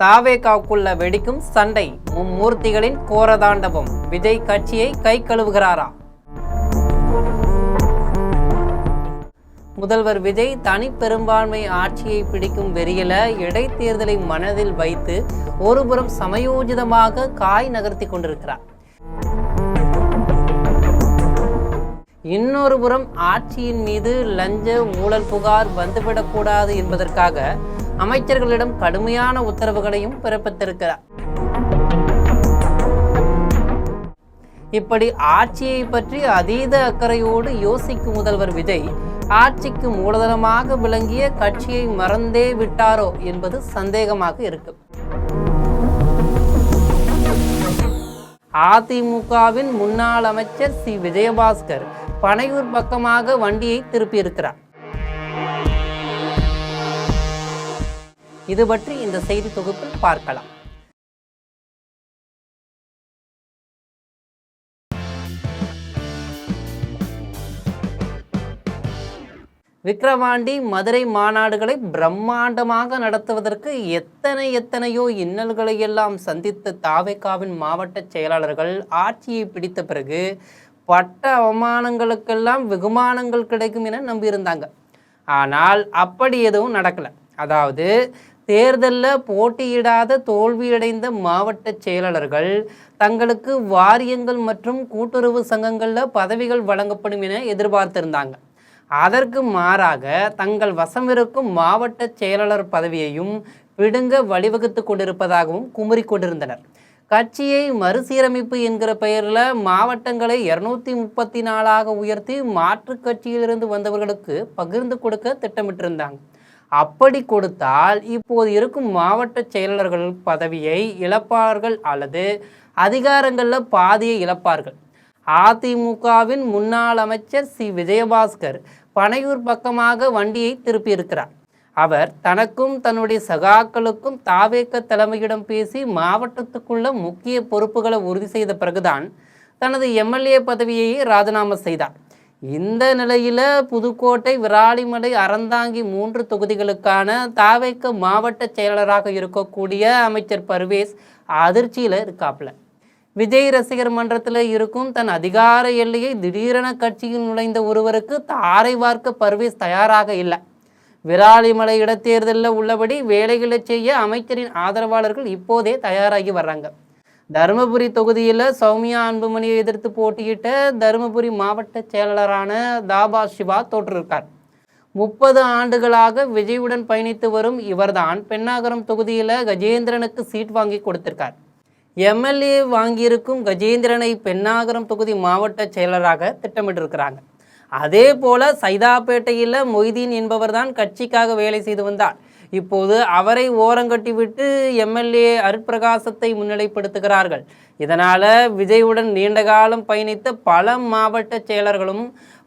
தாவேகாவுக்குள்ள வெடிக்கும் சண்டை, மும்மூர்த்திகளின் கோரதாண்டவம். விஜய் கட்சியை கை கழுவுகிறாரா? முதல்வர் விஜய் தனி பெரும்பான்மை ஆட்சியை பிடிக்கும் வெறியில இடைத்தேர்தலை மனதில் வைத்து ஒருபுறம் சமயோஜிதமாக காய் நகர்த்தி கொண்டிருக்கிறார். இன்னொரு புறம் ஆட்சியின் மீது லஞ்ச ஊழல் புகார் வந்துவிடக்கூடாது என்பதற்காக அமைச்சர்களிடம் கடுமையான உத்தரவுகளையும் பிறப்பித்திருக்கிறார். இப்படி ஆட்சியை பற்றி அதீத அக்கறையோடு யோசிக்கும் முதல்வர் விஜய் ஆட்சிக்கு மூலதனமாக விளங்கிய கட்சியை மறந்தே விட்டாரோ என்பது சந்தேகமாக இருக்கு. அதிமுகவின் முன்னாள் அமைச்சர் சி விஜயபாஸ்கர் பனையூர் பக்கமாக வண்டியை திருப்பியிருக்கிறார். இது பற்றி இந்த செய்தி தொகுப்பில் பார்க்கலாம். விக்கிரவாண்டி மதுரை மாநாடுகளை பிரம்மாண்டமாக நடத்துவதற்கு எத்தனையோ இன்னல்களை எல்லாம் சந்தித்த தாவேகாவின் மாவட்ட செயலாளர்கள் ஆட்சியை பிடித்த பிறகு பட்ட அவமானங்களுக்கெல்லாம் வெகுமானங்கள் கிடைக்கும் என நம்பியிருந்தாங்க. ஆனால் அப்படி எதுவும் நடக்கலை. அதாவது தேர்தலில் போட்டியிடாத தோல்வியடைந்த மாவட்ட செயலாளர்கள் தங்களுக்கு வாரியங்கள் மற்றும் கூட்டுறவு சங்கங்களில் பதவிகள் வழங்கப்படும் என எதிர்பார்த்திருந்தாங்க. அதற்கு மாறாக தங்கள் வசம் இருக்கும் மாவட்ட செயலாளர் பதவியையும் பிடுங்க வழிவகுத்து கொண்டிருப்பதாகவும் குமுறி கொண்டிருந்தனர். கட்சியை மறுசீரமைப்பு என்கிற பெயரில் மாவட்டங்களை 234ஆக உயர்த்தி மாற்று கட்சியிலிருந்து வந்தவர்களுக்கு பகிர்ந்து கொடுக்க திட்டமிட்டிருந்தாங்க. அப்படி கொடுத்தால் இப்போது இருக்கும் மாவட்ட செயலாளர்கள் பதவியை இழப்பார்கள் அல்லது அதிகாரங்களில் பாதியை இழப்பார்கள். அதிமுகவின் முன்னாள் அமைச்சர் சி விஜயபாஸ்கர் பனையூர் பக்கமாக வண்டியை திருப்பியிருக்கிறார். அவர் தனக்கும் தன்னுடைய சகாக்களுக்கும் தாவேக தலைமையிடம் பேசி மாவட்டத்துக்குள்ள முக்கிய பொறுப்புகளை உறுதி செய்த பிறகுதான் தனது எம்எல்ஏ பதவியை ராஜினாமா செய்தார். இந்த நிலையில புதுக்கோட்டை, விராலிமலை, அறந்தாங்கி 3 தொகுதிகளுக்கான தாவேக மாவட்ட செயலாளராக இருக்கக்கூடிய அமைச்சர் பர்வேஸ் அதிர்ச்சியில் இருக்காப்புல. விஜய் ரசிகர் மன்றத்தில் இருக்கும் தன் அதிகார எல்லையை திடீரென கட்சியில் நுழைந்த ஒருவருக்கு தாரை வார்க்க பர்வேஸ் தயாராக இல்லை. விராலிமலை இடைத்தேர்தலில் உள்ளபடி வேலைகளை செய்ய அமைச்சரின் ஆதரவாளர்கள் இப்போதே தயாராகி வர்றாங்க. தருமபுரி தொகுதியில் சௌமியா அன்புமணியை எதிர்த்து போட்டியிட்ட தருமபுரி மாவட்ட செயலாளரான தாபா சிவா தோற்றிருக்கார். 30 ஆண்டுகளாக விஜயுடன் பயணித்து வரும் இவர்தான் பென்னாகரம் தொகுதியில் கஜேந்திரனுக்கு சீட் வாங்கி கொடுத்திருக்கார். எம்எல்ஏ வாங்கியிருக்கும் கஜேந்திரனை பென்னாகரம் தொகுதி மாவட்ட செயலராக திட்டமிட்டிருக்கிறாங்க. அதே போல சைதாப்பேட்டையில் மொய்தீன் என்பவர் தான் கட்சிக்காக வேலை செய்து வந்தார். இப்போது அவரை ஓரங்கட்டிவிட்டு எம்எல்ஏ அருட்பிரகாசத்தை முன்னிலைப்படுத்துகிறார்கள். இதனால் விஜயுடன் நீண்ட காலம் பயணித்த பல மாவட்ட செயலர்களும்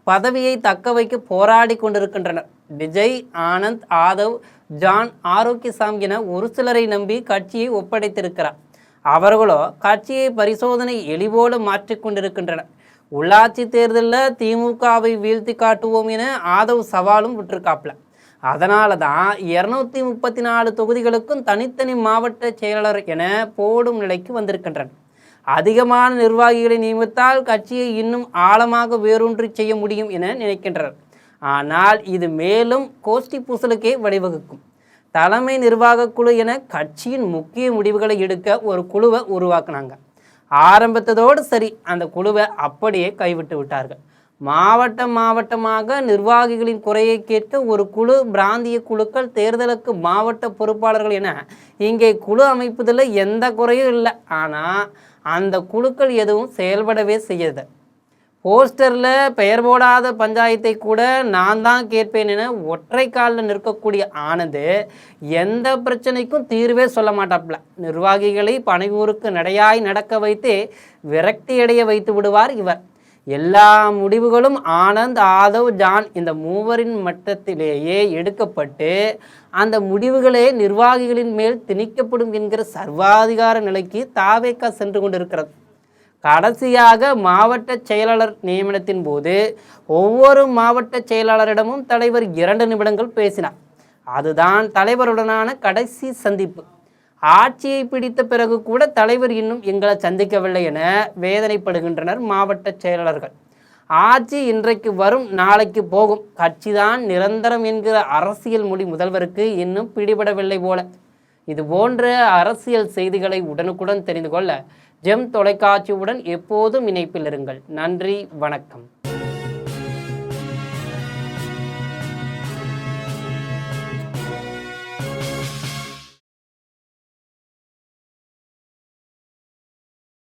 பதவியை தக்க வைக்க போராடி கொண்டிருக்கின்றனர். விஜய், ஆனந்த், ஆதவ், ஜான், ஆரோக்கியசாமி என ஒரு சிலரை நம்பி கட்சியை ஒப்படைத்திருக்கிறார். அவர்களோ கட்சியை பரிசோதனை எளிபோல மாற்றிக்கொண்டிருக்கின்றனர். உள்ளாட்சி தேர்தலில் திமுகவை வீழ்த்தி காட்டுவோம் என ஆதவ் சவாலும் விட்டிருக்காப்ல. அதனால தான் 234 தொகுதிகளுக்கும் தனித்தனி மாவட்ட செயலாளர் என போடும் நிலைக்கு வந்திருக்கின்றனர். அதிகமான நிர்வாகிகளை நியமித்தால் கட்சியை இன்னும் ஆழமாக வேரூன்றி செய்ய முடியும் என நினைக்கின்றனர். ஆனால் இது மேலும் கோஷ்டி பூசலுக்கே வழிவகுக்கும். தலைமை நிர்வாக குழு என கட்சியின் முக்கிய முடிவுகளை எடுக்க ஒரு குழுவை உருவாக்குனாங்க. ஆரம்பித்ததோடு சரி, அந்த குழுவை அப்படியே கைவிட்டு விட்டார்கள். மாவட்டமாக நிர்வாகிகளின் குறையை கேட்க ஒரு குழு, பிராந்திய குழுக்கள், தேர்தலுக்கு மாவட்ட பொறுப்பாளர்கள் என இங்கே குழு அமைப்பதில் எந்த குறையும் இல்லை. ஆனால் அந்த குழுக்கள் எதுவும் செயல்படவே செய்யது. போஸ்டரில் பெயர் போடாத பஞ்சாயத்தை கூட நான் தான் கேட்பேன் என ஒற்றை காலில் நிற்கக்கூடிய ஆனது எந்த பிரச்சனைக்கும் தீர்வே சொல்ல மாட்டாப்ல. நிர்வாகிகளை பனையூருக்கு நடையாய் நடக்க வைத்து விரக்தியடைய வைத்து விடுவார் இவர். எல்லா முடிவுகளும் ஆனந்த், ஆதவ், ஜான் இந்த மூவரின் மட்டத்திலேயே எடுக்கப்பட்டு அந்த முடிவுகளே நிர்வாகிகளின் மேல் திணிக்கப்படும் என்கிற சர்வாதிகார நிலைக்கு தாவேகா சென்று கொண்டிருக்கிறது. கடைசியாக மாவட்ட செயலாளர் நியமனத்தின் போது ஒவ்வொரு மாவட்ட செயலாளரிடமும் தலைவர் 2 நிமிடங்கள் பேசினார். அதுதான் தலைவருடனான கடைசி சந்திப்பு. ஆட்சியை பிடித்த பிறகு கூட தலைவர் இன்னும் எங்களை சந்திக்கவில்லை என வேதனைப்படுகின்றனர் மாவட்ட செயலாளர்கள். ஆட்சி இன்றைக்கு வரும், நாளைக்கு போகும், கட்சிதான் நிரந்தரம் என்கிற அரசியல் மொழி முதல்வருக்கு இன்னும் பிடிபடவில்லை போல. இது போன்ற அரசியல் செய்திகளை உடனுக்குடன் தெரிந்து கொள்ள ஜெம் தொலைக்காட்சியுடன் எப்போதும் இணைப்பில் இருங்கள். நன்றி, வணக்கம்.